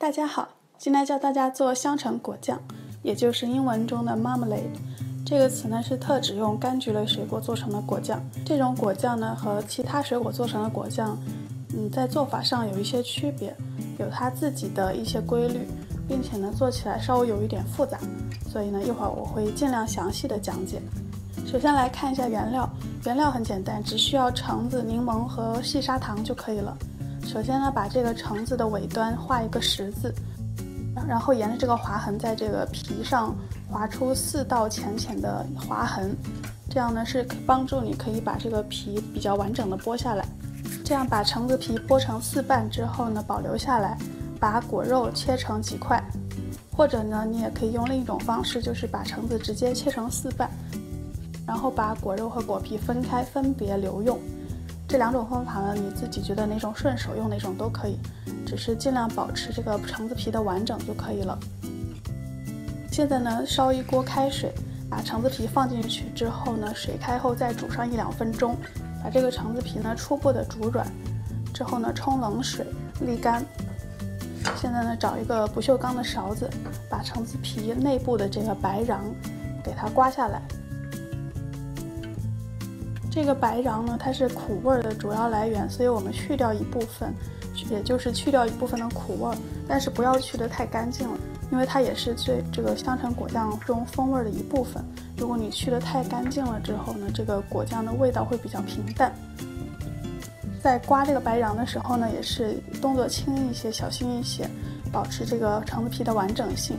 大家好，今天教大家做香橙果酱，也就是英文中的 marmalade。这个词呢是特指用柑橘类水果做成的果酱。这种果酱呢和其他水果做成的果酱，在做法上有一些区别，有它自己的一些规律，并且呢做起来稍微有一点复杂，所以呢一会儿我会尽量详细的讲解。首先来看一下原料，原料很简单，只需要橙子、柠檬和细砂糖就可以了。首先呢，把这个橙子的尾端画一个十字，然后沿着这个划痕，在这个皮上划出4道浅浅的划痕，这样呢是帮助你可以把这个皮比较完整的剥下来。这样把橙子皮剥成4瓣之后呢，保留下来，把果肉切成几块，或者呢你也可以用另一种方式，就是把橙子直接切成4瓣，然后把果肉和果皮分开，分别留用。这2种方法呢，你自己觉得哪种顺手用哪种都可以，只是尽量保持这个橙子皮的完整就可以了。现在呢，烧一锅开水，把橙子皮放进去之后呢，水开后再煮上1-2分钟，把这个橙子皮呢初步的煮软，之后呢冲冷水沥干。现在呢，找一个不锈钢的勺子，把橙子皮内部的这个白瓤给它刮下来。这个白瓤呢，它是苦味的主要来源，所以我们去掉一部分，也就是去掉一部分的苦味，但是不要去得太干净了，因为它也是这个香橙果酱中风味的一部分。如果你去得太干净了之后呢，这个果酱的味道会比较平淡。在刮这个白瓤的时候呢，也是动作轻一些，小心一些，保持这个橙子皮的完整性。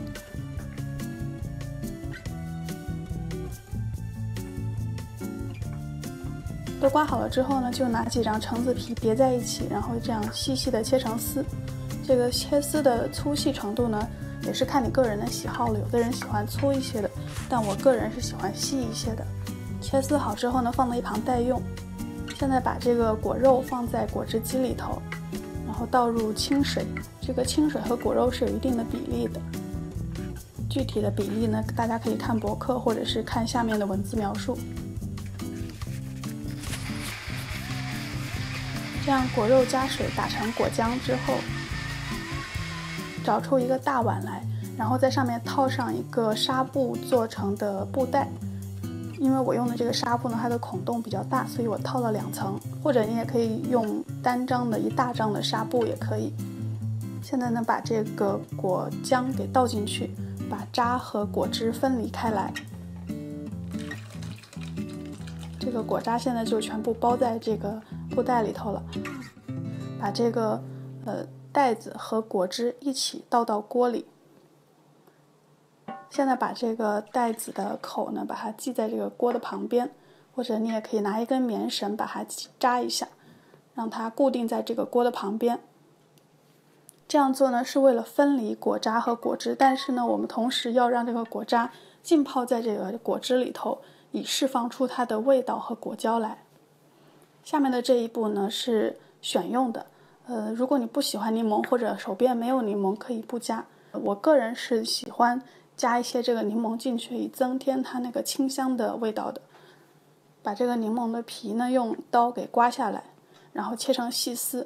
都刮好了之后呢，就拿几张橙子皮别在一起，然后这样细细的切成丝。这个切丝的粗细程度呢，也是看你个人的喜好了。有的人喜欢粗一些的，但我个人是喜欢细一些的。切丝好之后呢，放在一旁待用。现在把这个果肉放在果汁机里头，然后倒入清水。这个清水和果肉是有一定的比例的，具体的比例呢，大家可以看博客或者是看下面的文字描述。这样果肉加水打成果浆之后，找出一个大碗来，然后在上面套上一个纱布做成的布袋。因为我用的这个纱布呢，它的孔洞比较大，所以我套了2层，或者你也可以用单张的1大张的纱布也可以。现在呢，把这个果浆给倒进去，把渣和果汁分离开来。这个果渣现在就全部包在这个布袋里头了。把这个袋子和果汁一起倒到锅里。现在把这个袋子的口呢，把它系在这个锅的旁边，或者你也可以拿一根棉绳把它扎一下，让它固定在这个锅的旁边。这样做呢，是为了分离果渣和果汁，但是呢，我们同时要让这个果渣浸泡在这个果汁里头，以释放出它的味道和果胶来。下面的这一步呢是选用的，如果你不喜欢柠檬或者手边没有柠檬，可以不加。我个人是喜欢加一些这个柠檬进去，以增添它那个清香的味道的。把这个柠檬的皮呢用刀给刮下来，然后切成细丝。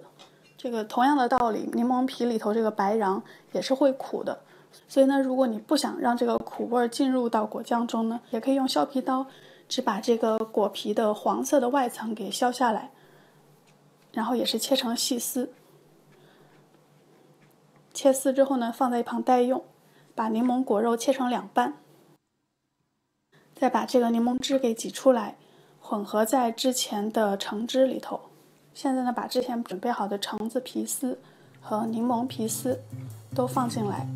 这个同样的道理，柠檬皮里头这个白瓤也是会苦的，所以呢，如果你不想让这个苦味进入到果酱中呢，也可以用削皮刀只把这个果皮的黄色的外层给削下来，然后也是切成细丝。切丝之后呢，放在一旁待用。把柠檬果肉切成2瓣，再把这个柠檬汁给挤出来，混合在之前的橙汁里头。现在呢，把之前准备好的橙子皮丝和柠檬皮丝都放进来，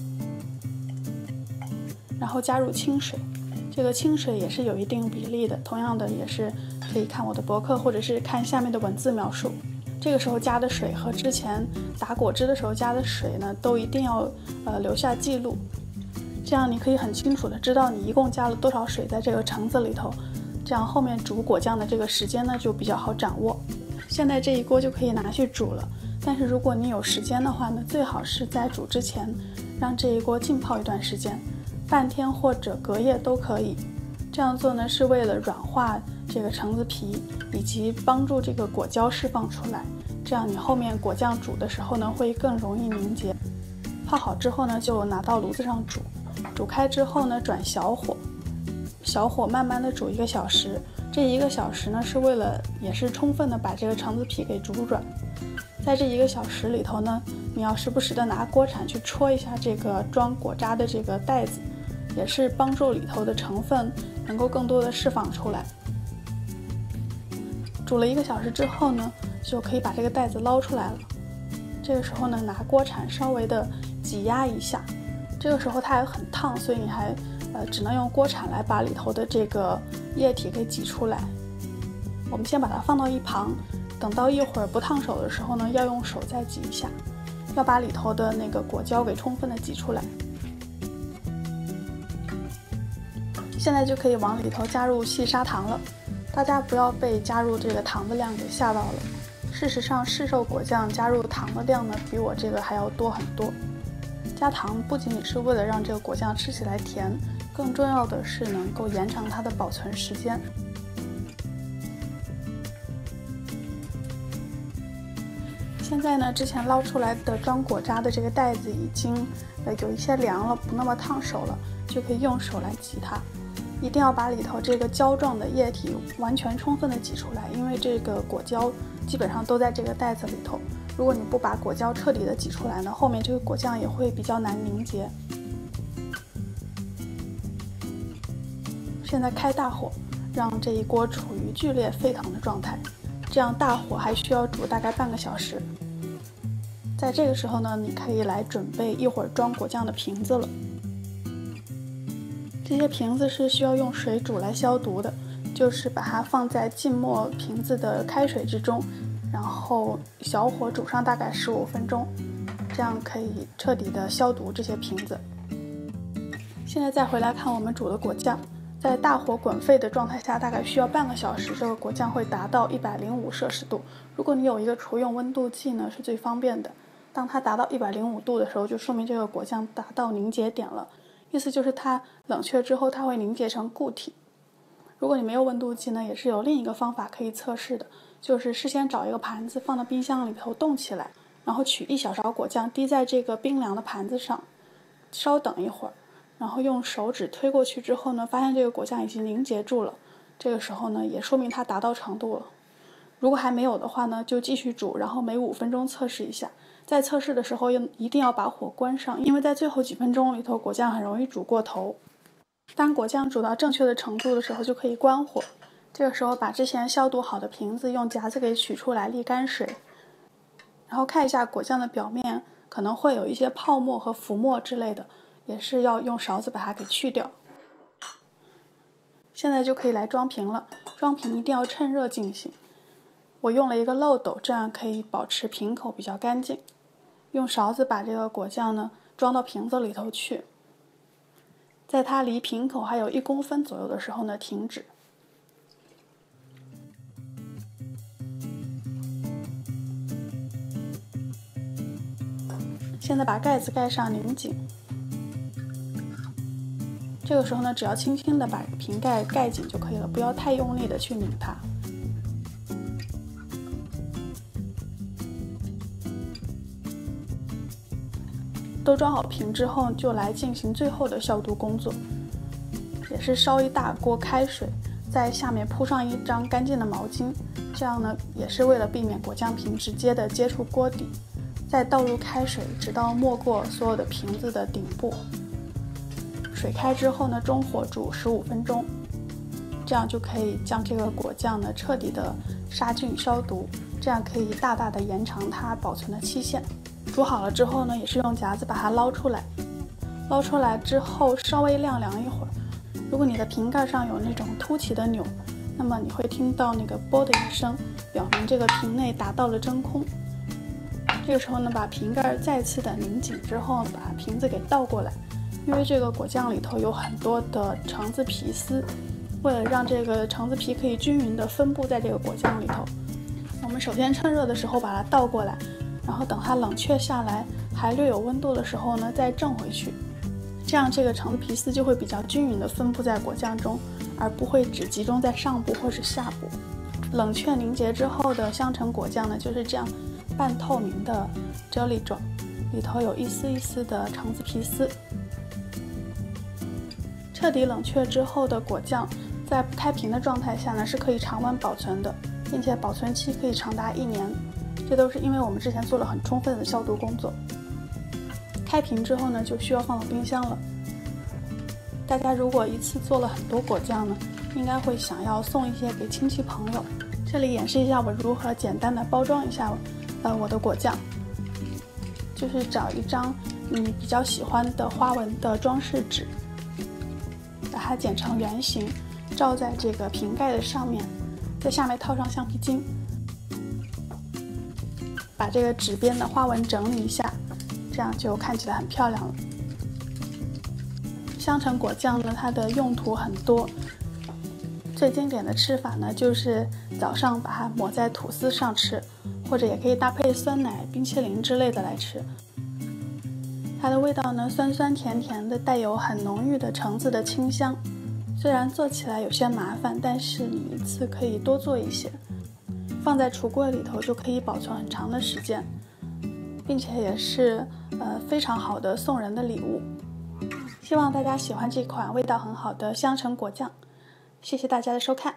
然后加入清水。这个清水也是有一定比例的，同样的也是可以看我的博客或者是看下面的文字描述。这个时候加的水和之前打果汁的时候加的水呢，都一定要留下记录，这样你可以很清楚的知道你一共加了多少水在这个橙子里头，这样后面煮果酱的这个时间呢就比较好掌握。现在这一锅就可以拿去煮了，但是如果你有时间的话呢，最好是在煮之前让这一锅浸泡一段时间，半天或者隔夜都可以。这样做呢是为了软化这个橙子皮，以及帮助这个果胶释放出来，这样你后面果酱煮的时候呢会更容易凝结。泡好之后呢，就拿到炉子上煮，煮开之后呢，转小火，小火慢慢的煮1个小时。这1个小时呢，是为了也是充分的把这个橙子皮给煮软。在这1个小时里头呢，你要时不时的拿锅铲去戳一下这个装果渣的这个袋子，也是帮助里头的成分能够更多的释放出来。煮了1个小时之后呢，就可以把这个袋子捞出来了。这个时候呢，拿锅铲稍微的挤压一下，这个时候它还很烫，所以你还只能用锅铲来把里头的这个液体给挤出来。我们先把它放到一旁，等到一会儿不烫手的时候呢，要用手再挤一下，要把里头的那个果胶给充分的挤出来。现在就可以往里头加入细砂糖了，大家不要被加入这个糖的量给吓到了。事实上，市售果酱加入糖的量呢，比我这个还要多很多。加糖不仅仅是为了让这个果酱吃起来甜，更重要的是能够延长它的保存时间。现在呢，之前捞出来的装果渣的这个袋子已经有一些凉了，不那么烫手了，就可以用手来挤它。一定要把里头这个胶状的液体完全充分的挤出来，因为这个果胶基本上都在这个袋子里头。如果你不把果胶彻底的挤出来呢，后面这个果酱也会比较难凝结。现在开大火，让这一锅处于剧烈沸腾的状态，这样大火还需要煮大概半个小时。在这个时候呢，你可以来准备一会儿装果酱的瓶子了。这些瓶子是需要用水煮来消毒的，就是把它放在浸没瓶子的开水之中，然后小火煮上大概15分钟，这样可以彻底的消毒这些瓶子。现在再回来看我们煮的果酱，在大火滚沸的状态下，大概需要半个小时，这个果酱会达到105摄氏度。如果你有一个厨用温度计呢，是最方便的。当它达到105度的时候，就说明这个果酱达到凝结点了，意思就是它冷却之后，它会凝结成固体。如果你没有温度计呢，也是有另一个方法可以测试的，就是事先找一个盘子放到冰箱里头冻起来，然后取1小勺果酱滴在这个冰凉的盘子上，稍等一会儿，然后用手指推过去之后呢，发现这个果酱已经凝结住了，这个时候呢，也说明它达到程度了。如果还没有的话呢，就继续煮，然后每5分钟测试一下。在测试的时候一定要把火关上，因为在最后几分钟里头，果酱很容易煮过头。当果酱煮到正确的程度的时候，就可以关火。这个时候把之前消毒好的瓶子用夹子给取出来沥干水，然后看一下果酱的表面可能会有一些泡沫和浮沫之类的，也是要用勺子把它给去掉。现在就可以来装瓶了，装瓶一定要趁热进行。我用了一个漏斗，这样可以保持瓶口比较干净。用勺子把这个果酱呢装到瓶子里头去，在它离瓶口还有1公分左右的时候呢停止。现在把盖子盖上，拧紧。这个时候呢，只要轻轻的把瓶盖盖紧就可以了，不要太用力的去拧它。都装好瓶之后，就来进行最后的消毒工作，也是烧一大锅开水，在下面铺上一张干净的毛巾，这样呢也是为了避免果酱瓶直接的接触锅底。再倒入开水，直到没过所有的瓶子的顶部。水开之后呢，中火煮15分钟，这样就可以将这个果酱呢彻底的杀菌消毒，这样可以大大的延长它保存的期限。煮好了之后呢，也是用夹子把它捞出来。捞出来之后稍微晾凉一会儿。如果你的瓶盖上有那种凸起的钮，那么你会听到那个啵的一声，表明这个瓶内达到了真空。这个时候呢，把瓶盖再次的拧紧之后，把瓶子给倒过来，因为这个果酱里头有很多的橙子皮丝，为了让这个橙子皮可以均匀的分布在这个果酱里头，我们首先趁热的时候把它倒过来，然后等它冷却下来还略有温度的时候呢，再正回去，这样这个橙子皮丝就会比较均匀的分布在果酱中，而不会只集中在上部或是下部。冷却凝结之后的香橙果酱呢，就是这样半透明的啫喱状。里头有一丝一丝的橙子皮丝。彻底冷却之后的果酱，在不开瓶的状态下呢，是可以常温保存的，并且保存期可以长达1年。这都是因为我们之前做了很充分的消毒工作。开瓶之后呢，就需要放到冰箱了。大家如果一次做了很多果酱呢，应该会想要送一些给亲戚朋友。这里演示一下我如何简单的包装一下我的果酱，就是找一张你比较喜欢的花纹的装饰纸，把它剪成圆形，罩在这个瓶盖的上面，在下面套上橡皮筋，把这个纸边的花纹整理一下，这样就看起来很漂亮了。香橙果酱呢，它的用途很多，最经典的吃法呢，就是早上把它抹在吐司上吃，或者也可以搭配酸奶、冰淇淋之类的来吃。它的味道呢，酸酸甜甜的，带有很浓郁的橙子的清香。虽然做起来有些麻烦，但是你一次可以多做一些，放在橱柜里头就可以保存很长的时间，并且也是非常好的送人的礼物。希望大家喜欢这款味道很好的香橙果酱，谢谢大家的收看。